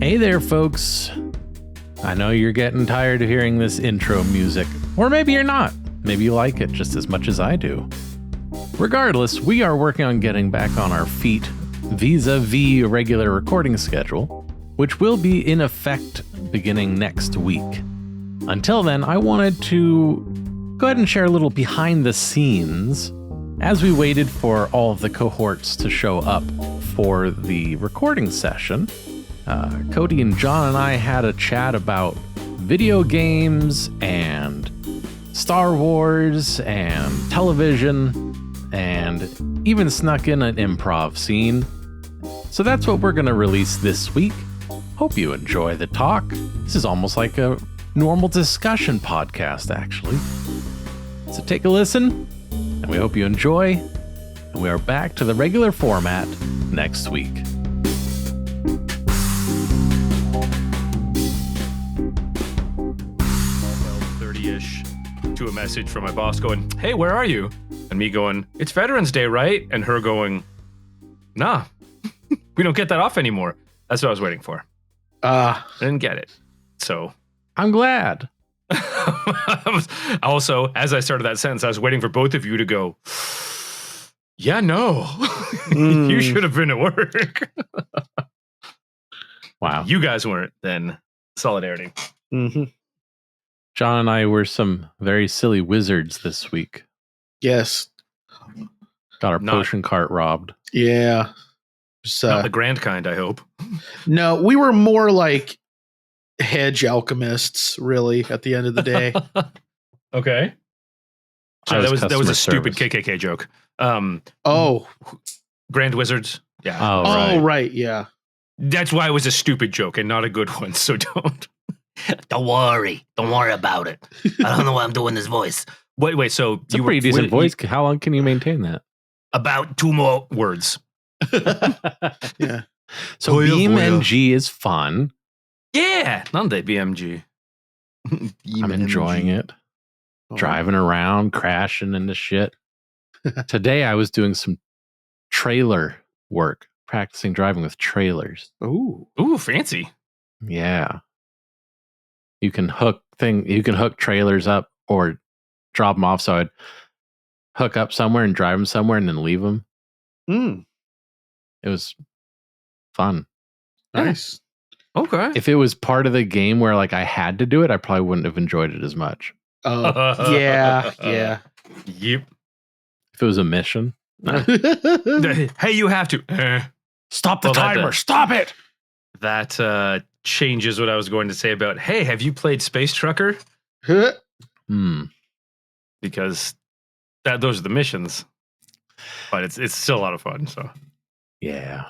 Hey there, folks. I know you're getting tired of hearing this intro music, or maybe you're not. Maybe you like it just as much as I do. Regardless, we are working on getting back on our feet vis-a-vis a regular recording schedule, which will be in effect beginning next week. Until then, I wanted to go ahead and share a little behind the scenes as we waited for all of the cohorts to show up for the recording session. Cody and John and I had a chat about video games and Star Wars and television, and even snuck in an improv scene. So that's what we're going to release this week. Hope you enjoy the talk. This is almost like a normal discussion podcast, actually. So take a listen, and we hope you enjoy. And we are back to the regular format next week. 30-ish to a message from my boss going, "Hey, where are you?" And me going, "It's Veterans Day, right?" And her going, "Nah, we don't get that off anymore." That's what I was waiting for. I didn't get it. So I'm glad. Also, as I started that sentence, I was waiting for both of you to go, "Yeah, no, you should have been at work." Wow. You guys weren't, then solidarity. Mm-hmm. John and I were some very silly wizards this week. Yes. Got our potion cart robbed. Yeah. Not the grand kind, I hope. No, we were more like hedge alchemists, really, at the end of the day. Okay. So that was a customer stupid service. KKK joke. Grand Wizards. Yeah. Oh, right. Yeah. That's why it was a stupid joke and not a good one. So don't. Don't worry about it. I don't know why I'm doing this voice. Wait. So it's a pretty decent voice. How long can you maintain that? About 2 more. Words. Yeah. So BMG is fun. Yeah. Nande BMG. I'm enjoying it. Driving around, crashing into shit. Today I was doing some trailer work, practicing driving with trailers. Ooh, fancy. Yeah. You can hook trailers up or drop them off. So I'd hook up somewhere and drive them somewhere and then leave them. It was fun. Nice. Okay. If it was part of the game where like I had to do it, I probably wouldn't have enjoyed it as much. Yeah. Yep. If it was a mission. Hey, you have to. Stop the timer. Stop it. That changes what I was going to say about, hey, have you played Space Trucker? Because those are the missions. But it's still a lot of fun. So yeah.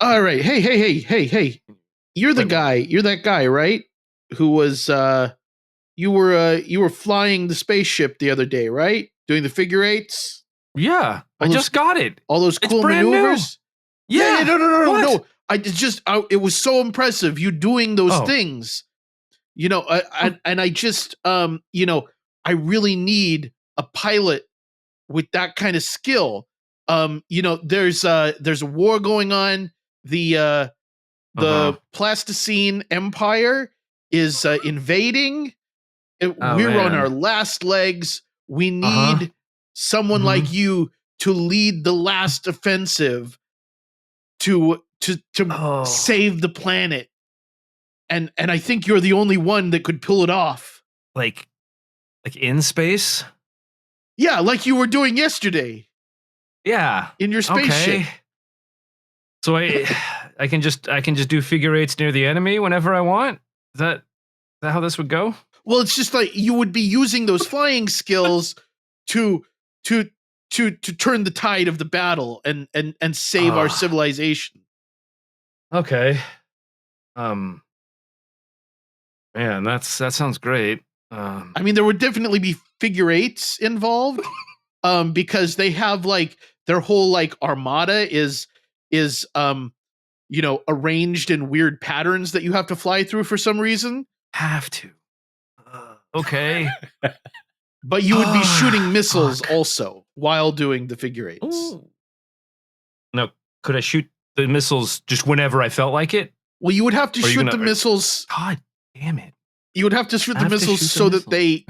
All right. Hey. You're the guy. You're that guy, right? Who was you were flying the spaceship the other day, right? Doing the figure eights? Yeah. I just got it. All those cool brand maneuvers? New. Yeah. No. It was so impressive you doing those things. You know, I really need a pilot with that kind of skill. There's a war going on. The Plasticine Empire is invading. We're on our last legs. We need someone like you to lead the last offensive to save the planet. And I think you're the only one that could pull it off. Like in space? Yeah, like you were doing yesterday. Yeah. In your spaceship. Okay. So I can just do figure eights near the enemy whenever I want? Is that how this would go? Well, it's just like you would be using those flying skills to turn the tide of the battle and save our civilization. Okay. Man, that sounds great. I mean, there would definitely be figure eights involved, because they have like their whole like armada is arranged in weird patterns that you have to fly through for some reason. Have to. Okay. But you would be shooting missiles also while doing the figure eights. Ooh. Now, could I shoot the missiles just whenever I felt like it? Well, you would have to shoot the missiles. God damn it! You would have to shoot the missiles so that they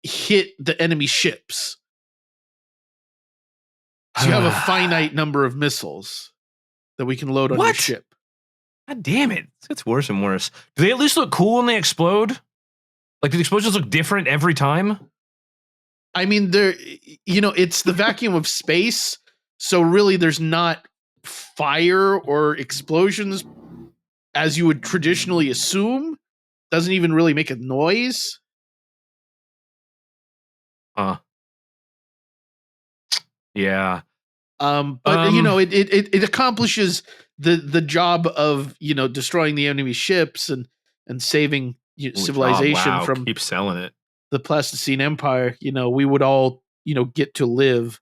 hit the enemy ships. So you have a finite number of missiles that we can load on your ship. God damn it! It's worse and worse. Do they at least look cool when they explode? Like, do the explosions look different every time? I mean, it's the vacuum of space, so really there's not fire or explosions as you would traditionally assume. Doesn't even really make a noise. Yeah. But it accomplishes the job of destroying the enemy ships and saving civilization from keep selling it. The Pleistocene Empire. We would all get to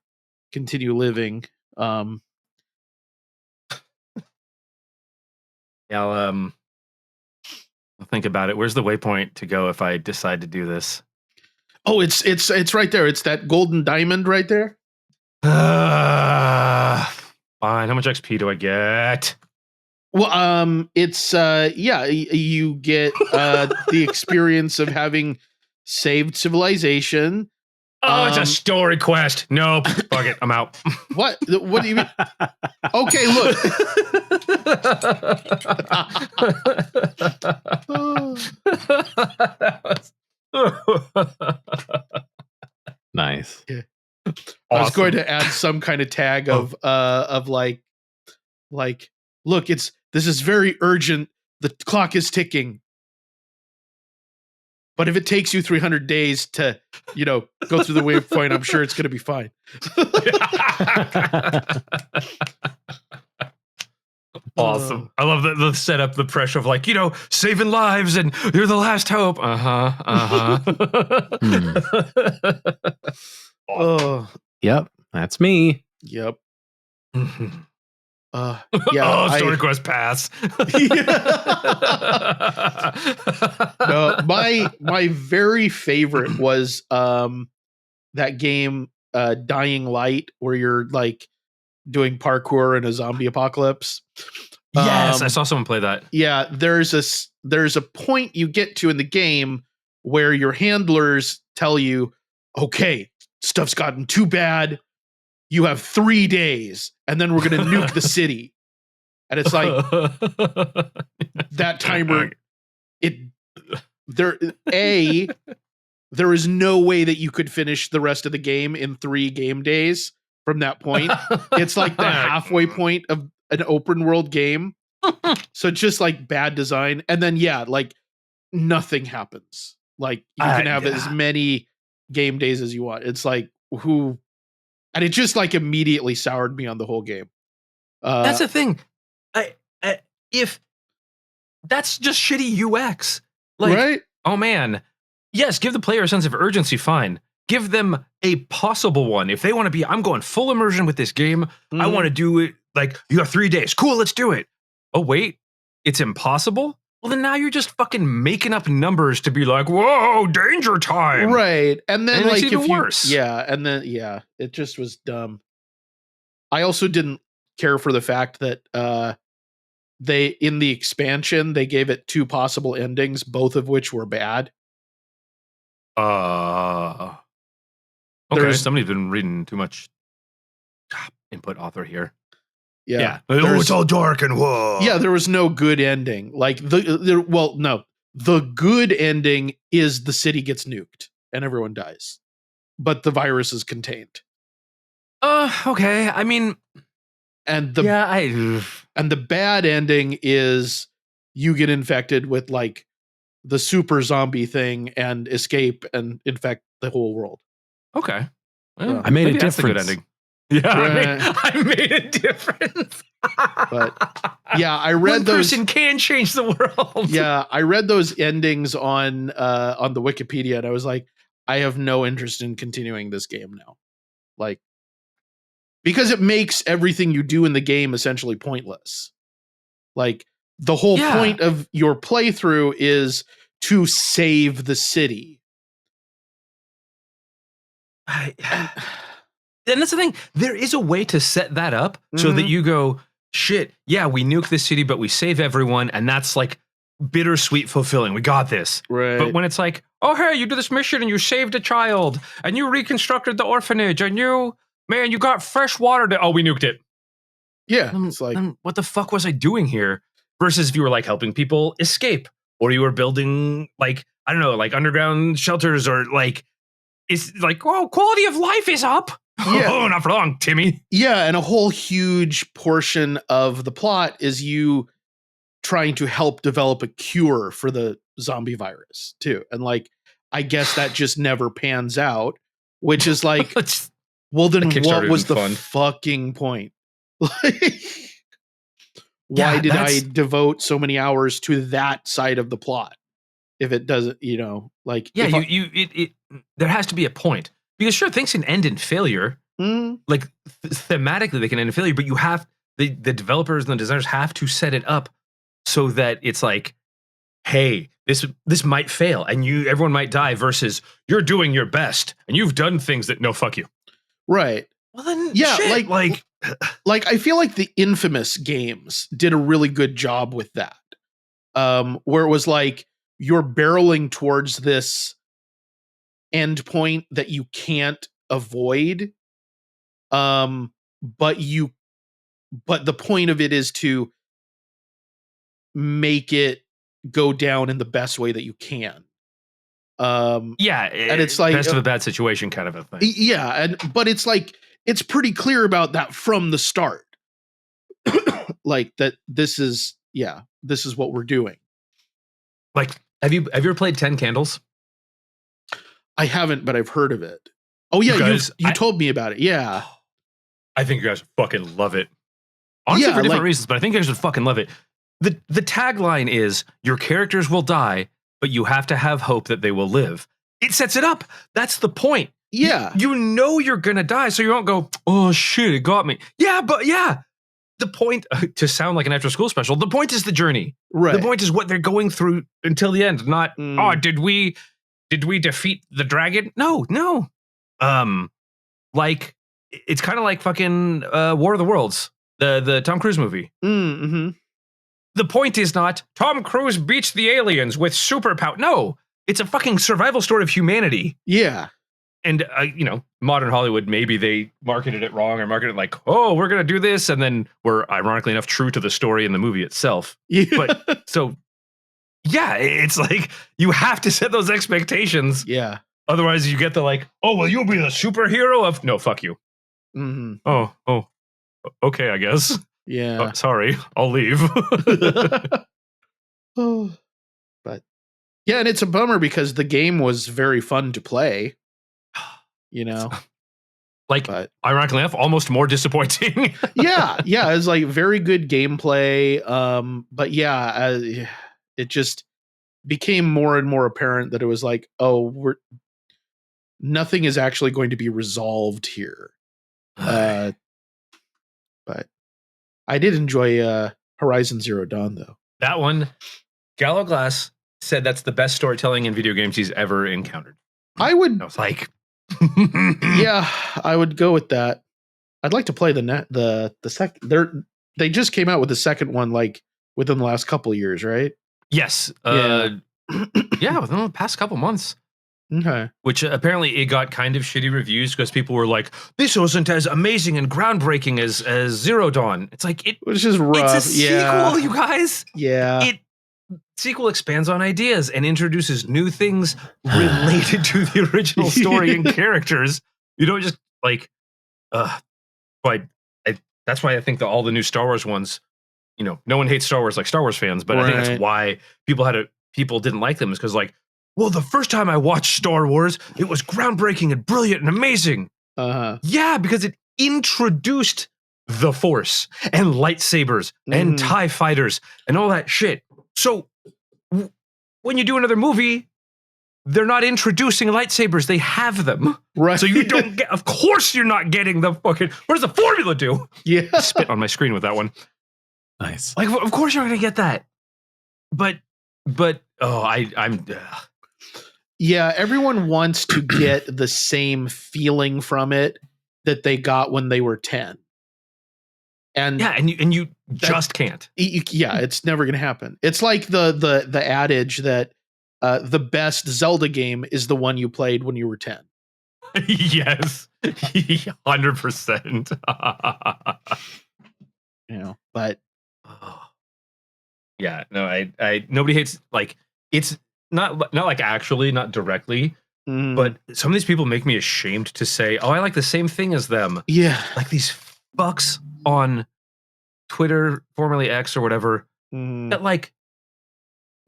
continue living. Yeah, I'll think about it. Where's the waypoint to go if I decide to do this? Oh, it's right there. It's that golden diamond right there. Fine. How much XP do I get? Well, it's you get the experience of having saved civilization. Oh, it's a story quest. Nope. Fuck it. I'm out. What do you mean? Okay, look. Nice. Yeah. Awesome. I was going to add some kind of tag of like, look, this is very urgent. The clock is ticking. But if it takes you 300 days to, go through the waypoint, I'm sure it's going to be fine. Awesome. I love the setup, the pressure of like, saving lives and you're the last hope. Oh, yep. That's me. Yep. Story quest pass. No, my very favorite was that game Dying Light, where you're like doing parkour in a zombie apocalypse. Yes, I saw someone play that. Yeah, there's a point you get to in the game where your handlers tell you, okay, stuff's gotten too bad. You have 3 days, and then we're going to nuke the city. And it's like that timer. There is no way that you could finish the rest of the game in 3 game days from that point. It's like the halfway point of an open world game. So just like bad design. And then, like nothing happens. Like you can have as many game days as you want. It's like, and it just like immediately soured me on the whole game. That's the thing. If that's just shitty UX, like, right? Oh man, yes. Give the player a sense of urgency. Fine. Give them a possible one. If they want to be, I'm going full immersion with this game. Mm-hmm. I want to do it. Like, you have 3 days. Cool. Let's do it. Oh wait, it's impossible. Well, then now you're just fucking making up numbers to be like, whoa, danger time. Right. And then like, if worse. It just was dumb. I also didn't care for the fact that they, in the expansion, they gave it 2 possible endings, both of which were bad. Okay. Somebody's been reading too much input author here. Yeah. It's all dark and whoa. Yeah, there was no good ending. Like no. The good ending is the city gets nuked and everyone dies. But the virus is contained. Okay. I mean, and the bad ending is you get infected with like the super zombie thing and escape and infect the whole world. Okay. Well, I made a difference. That's a good ending. Yeah, I made a difference. But yeah, I read those. One person can change the world. Yeah, I read those endings on the Wikipedia, and I was like, I have no interest in continuing this game now, like, because it makes everything you do in the game essentially pointless. Like the whole point of your playthrough is to save the city. And that's the thing. There is a way to set that up so that you go, shit, yeah, we nuke this city, but we save everyone. And that's like bittersweet fulfilling. We got this. Right. But when it's like, oh, hey, you did this mission and you saved a child and you reconstructed the orphanage and you got fresh water. Oh, we nuked it. Yeah. It's like, then what the fuck was I doing here? Versus if you were like helping people escape or you were building like, I don't know, like underground shelters or like, it's like, oh, quality of life is up. Yeah. Oh, not for long, Timmy. Yeah. And a whole huge portion of the plot is you trying to help develop a cure for the zombie virus too. And like, I guess that just never pans out, which is like, well, then what was the fucking point? Like, why did I devote so many hours to that side of the plot? If it doesn't, like, yeah, there has to be a point because sure, things can end in failure. Like thematically, they can end in failure, but you have the developers and the designers have to set it up so that it's like, hey, this might fail and everyone might die versus you're doing your best and you've done things that no, fuck you. Right. Well then, yeah, shit, like I feel like the Infamous games did a really good job with that. Where it was like you're barreling towards this end point that you can't avoid. But the point of it is to make it go down in the best way that you can. Yeah, and it's like best of a bad situation kind of a thing. Yeah, but it's like it's pretty clear about that from the start. Like that this is what we're doing. Like, have you ever played 10 Candles? I haven't, but I've heard of it. Oh yeah, you told me about it. Yeah. I think you guys would fucking love it. Honestly, for different reasons, but I think you guys would fucking love it. The tagline is your characters will die, but you have to have hope that they will live. It sets it up. That's the point. Yeah. You know you're gonna die, so you won't go, oh shit, it got me. Yeah, but yeah. The point, to sound like an after school special, the point is the journey. Right. The point is what they're going through until the end, not, oh, did we defeat the dragon? No. Like, it's kind of like fucking War of the Worlds, the Tom Cruise movie. Mm-hmm. The point is not Tom Cruise beats the aliens with superpower. No, it's a fucking survival story of humanity. Yeah. And, modern Hollywood, maybe they marketed it wrong or marketed it like, oh, we're going to do this. And then we're ironically enough true to the story in the movie itself. Yeah. But so, yeah, it's like you have to set those expectations. Yeah. Otherwise you get the like, oh, well, you'll be the superhero of, no, fuck you. Mm-hmm. Oh, okay, I guess. Yeah. Sorry, I'll leave. But yeah, and it's a bummer because the game was very fun to play. Ironically enough, almost more disappointing. yeah, it's like very good gameplay. But yeah, it just became more and more apparent that it was like, oh, nothing is actually going to be resolved here. But I did enjoy Horizon Zero Dawn though. That one, Gallo Glass said that's the best storytelling in video games he's ever encountered. I was like, yeah, I would go with that. I'd like to play the second. They just came out with the second one like within the last couple of years, right? Yes. Yeah, within the past couple months. Okay. Which apparently it got kind of shitty reviews because people were like, "This wasn't as amazing and groundbreaking as Zero Dawn." It's like which is rough. It's a sequel, you guys. Yeah. Sequel expands on ideas and introduces new things related to the original story and characters. You don't just like, but that's why I think that all the new Star Wars ones, no one hates Star Wars like Star Wars fans, but I think that's why people didn't like them is because like, well, the first time I watched Star Wars, it was groundbreaking and brilliant and amazing. Yeah, because it introduced the Force and lightsabers and TIE fighters and all that shit. So when you do another movie, they're not introducing lightsabers. They have them. Right. So you don't get, of course you're not getting the fucking, what does the formula do? Yeah. I spit on my screen with that one. Nice. Like, of course you're going to get that. But, I'm... Yeah, everyone wants to get the same feeling from it that they got when they were 10. And yeah, and you just can't. Yeah, it's never going to happen. It's like the adage that the best Zelda game is the one you played when you were 10. Yes, 100%. But yeah, no, I nobody hates, like, it's not like actually, not directly, but some of these people make me ashamed to say, oh, I like the same thing as them. Yeah, like these fucks on Twitter, formerly X or whatever, that like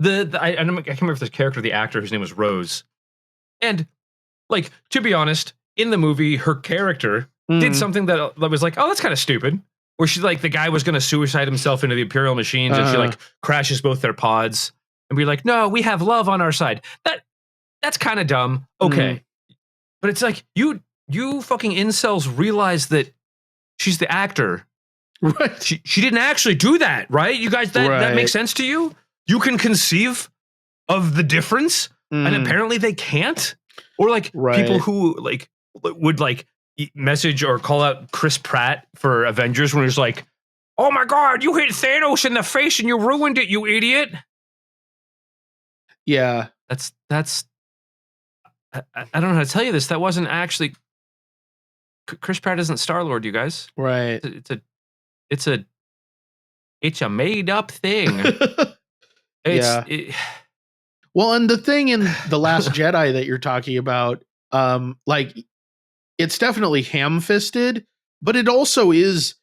I can't remember if this character, the actor whose name was Rose, and like, to be honest, in the movie, her character did something that was like, oh, that's kind of stupid. Where she's like, the guy was going to suicide himself into the Imperial machines, and she like crashes both their pods, and be like, no, we have love on our side. That's kind of dumb. Okay, but it's like you fucking incels realize that she's the actor. Right. She didn't actually do that, right? You guys, that makes sense to you? You can conceive of the difference, and apparently they can't. Or like people who like would like message or call out Chris Pratt for Avengers when he's like, oh my God, you hit Thanos in the face and you ruined it, you idiot. Yeah. That's I don't know how to tell you this. That wasn't actually Chris Pratt isn't Star-Lord, you guys. Right. It's a made up thing. Well, and the thing in The Last Jedi that you're talking about, like, it's definitely ham-fisted, but it also is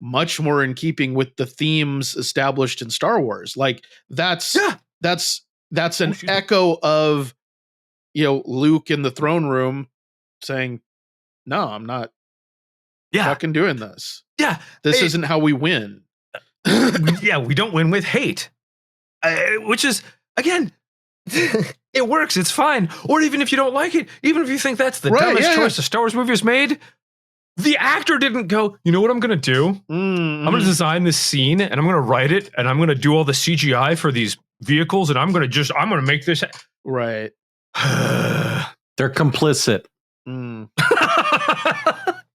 much more in keeping with the themes established in Star Wars. Like, that's an echo of, Luke in the throne room saying, no, I'm not fucking doing this. Yeah. This isn't how we win. Yeah, we don't win with hate. Which is, again, it works. It's fine. Or even if you don't like it, even if you think that's the dumbest choice a Star Wars movie has made, the actor didn't go, you know what I'm going to do? I'm going to design this scene, and I'm going to write it, and I'm going to do all the CGI for these vehicles, and I'm going to make this. Right. They're complicit.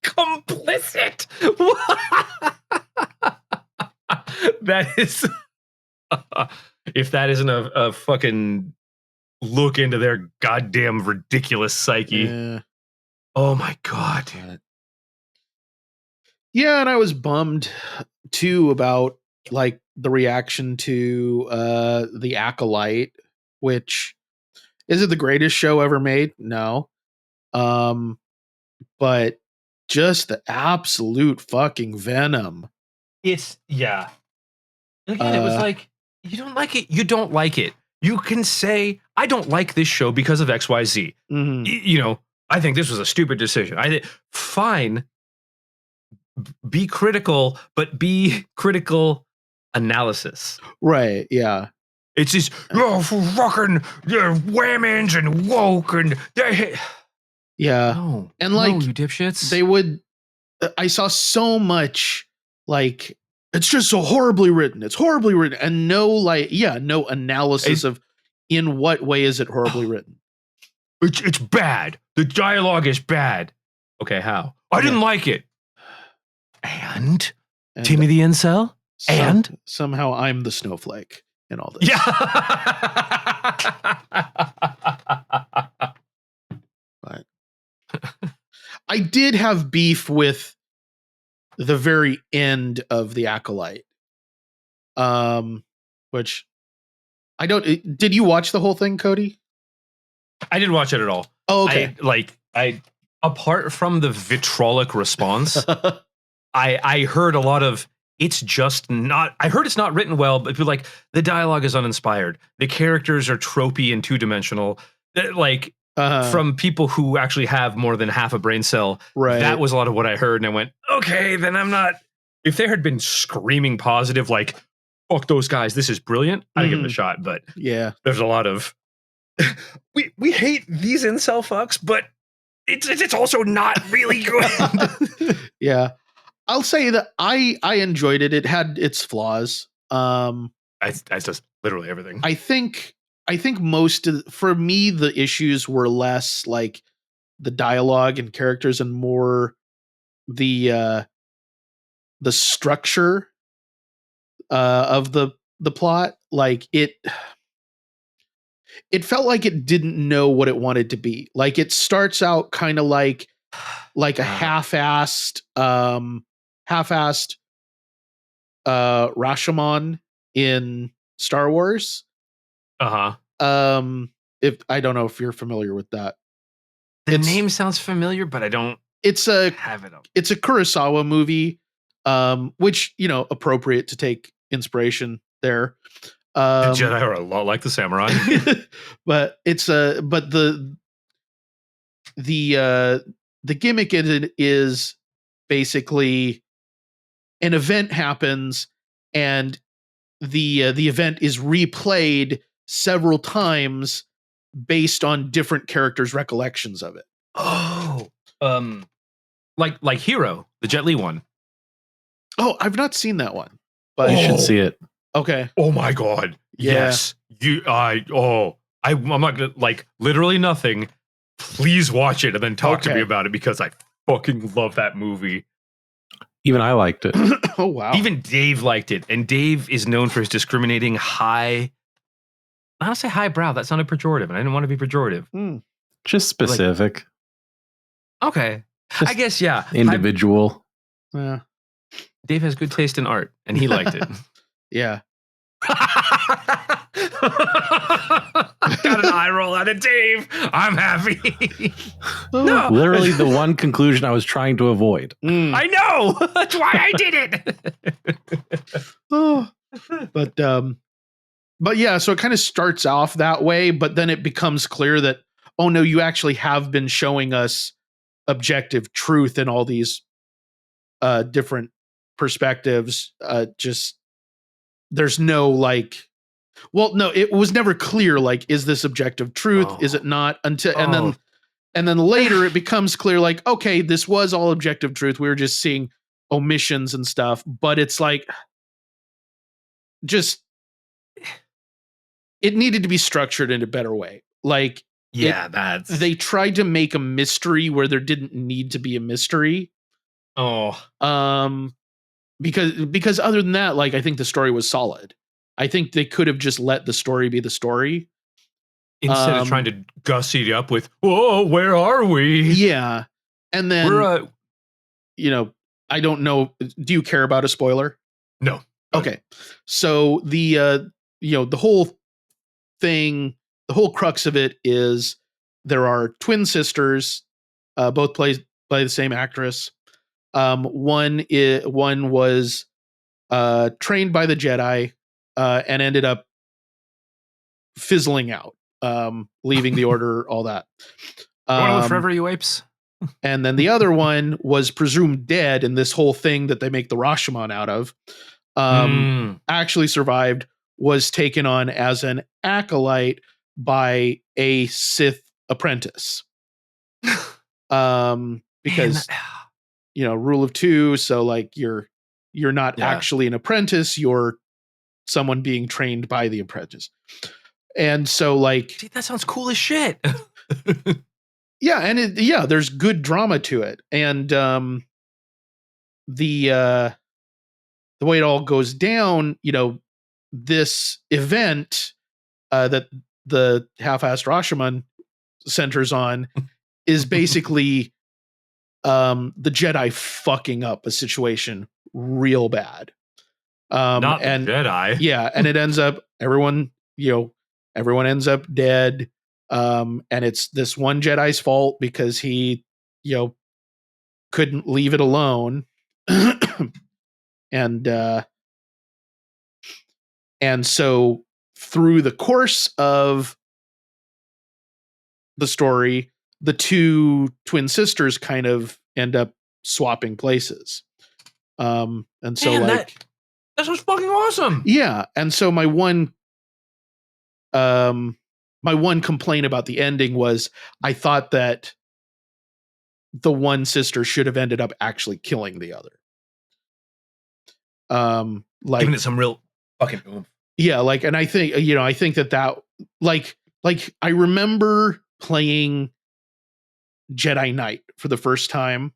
Complicit. That is, if that isn't a fucking look into their goddamn ridiculous psyche. Yeah. Oh my God. Yeah, and I was bummed too about like the reaction to The Acolyte, which is it the greatest show ever made? No. But just the absolute fucking venom. It's Again, it was like, you don't like it. You don't like it. You can say, I don't like this show because of XYZ. I think this was a stupid decision. Fine. Be critical, but be critical analysis. Right. Yeah. It's just, fucking whammons and woke and yeah. No. And like, no, you dipshits. They would, I saw so much like, it's just so horribly written. It's horribly written. And no analysis of in what way is it horribly written. It's bad. The dialogue is bad. Okay, how? I didn't like it. And Timmy the Incel? And somehow I'm the snowflake in all this. Yeah. But I did have beef with the very end of The Acolyte. Which did you watch the whole thing, Cody? I didn't watch it at all. Oh, okay. I apart from the vitriolic response, I heard a lot of, it's just not, I heard it's not written well, but like the dialogue is uninspired. The characters are tropey and two-dimensional. From people who actually have more than half a brain cell. Right. That was a lot of what I heard. And I went, okay, then I'm not, if there had been screaming positive, like, fuck those guys, this is brilliant, I'd give it a shot. But yeah, there's a lot of, we hate these incel fucks, but it's also not really good. Yeah. I'll say that I enjoyed it. It had its flaws. It's just literally everything. I think for me, the issues were less like the dialogue and characters and more the structure of the plot. Like it felt like it didn't know what it wanted to be. Like it starts out kind of like a half-assed Rashomon in Star Wars. If I don't know if you're familiar with that. The name sounds familiar, but I don't have it up. It's a Kurosawa movie, which, you know, appropriate to take inspiration there. The Jedi are a lot like the samurai. But it's but the gimmick in it is basically an event happens and the event is replayed several times based on different characters' recollections of it. Oh, like Hero, the Jet Li one. Oh, I've not seen that one, but you should see it. Okay. Oh my God. Yeah. Yes. I'm not gonna, like, literally nothing. Please watch it and then talk to me about it, because I fucking love that movie. Even I liked it. Oh wow. Even Dave liked it, and Dave is known for his discriminating I don't say highbrow. That sounded pejorative, and I didn't want to be pejorative. Just specific. Okay. Just I guess, yeah. Individual. Yeah. Dave has good taste in art, and he liked it. Yeah. Got an eye roll out of Dave. I'm happy. No. Literally the one conclusion I was trying to avoid. I know. That's why I did it. Oh. But yeah, so it kind of starts off that way, but then it becomes clear that, oh no, you actually have been showing us objective truth in all these different perspectives. Just there's no like, well, no, it was never clear. Like, is this objective truth? Is it not? And then later it becomes clear. Like, okay, this was all objective truth. We were just seeing omissions and stuff. But it's like, just it needed to be structured in a better way. Like, yeah, they tried to make a mystery where there didn't need to be a mystery. Because other than that, like, I think the story was solid. I think they could have just let the story be the story instead of trying to gussy it up with, "Oh, where are we?" Yeah, and then we're you know, I don't know. Do you care about a spoiler? No. Okay, so the the whole thing, the whole crux of it is there are twin sisters, both played by the same actress. One was trained by the Jedi and ended up fizzling out, leaving the order, all that. Want to live forever, you apes? And then the other one was presumed dead in this whole thing that they make the Rashomon out of. Actually survived, was taken on as an acolyte by a Sith apprentice. Because rule of two, so like you're not actually an apprentice, you're someone being trained by the apprentice. And so, like, see, that sounds cool as shit. Yeah, and there's good drama to it. And the way it all goes down, this event that the half-assed Rashomon centers on is basically the Jedi fucking up a situation real bad. Not the Jedi. Yeah, and it ends up everyone ends up dead. And it's this one Jedi's fault because he, couldn't leave it alone. And so through the course of the story, the two twin sisters kind of end up swapping places. And so, man, like, that sounds fucking awesome. Yeah. And so my one complaint about the ending was I thought that the one sister should have ended up actually killing the other. Like, giving it some real fucking oomph. Yeah, like, and I think that like I remember playing Jedi Knight for the first time,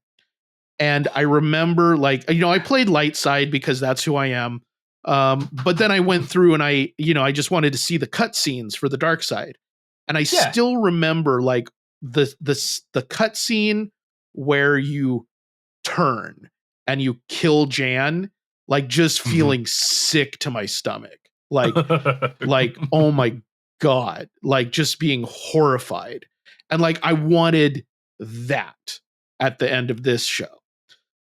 And I remember like, I played light side because that's who I am. But then I went through and I just wanted to see the cutscenes for the dark side. And I still remember like the cutscene where you turn and you kill Jan, like just feeling sick to my stomach. Like, oh my God, like just being horrified. And like, I wanted that at the end of this show.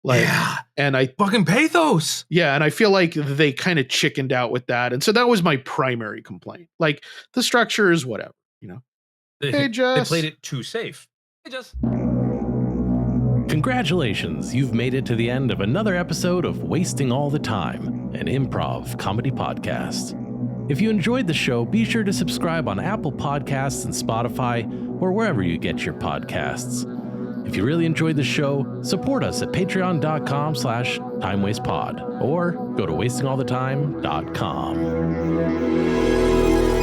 Like, and I fucking pathos. Yeah. And I feel like they kind of chickened out with that. And so that was my primary complaint. Like the structure is whatever, They played it too safe. Congratulations, you've made it to the end of another episode of Wasting All the Time, an improv comedy podcast. If you enjoyed the show, be sure to subscribe on Apple Podcasts and Spotify, or wherever you get your podcasts. If you really enjoyed the show, support us at patreon.com/timewastepod, or go to wastingallthetime.com.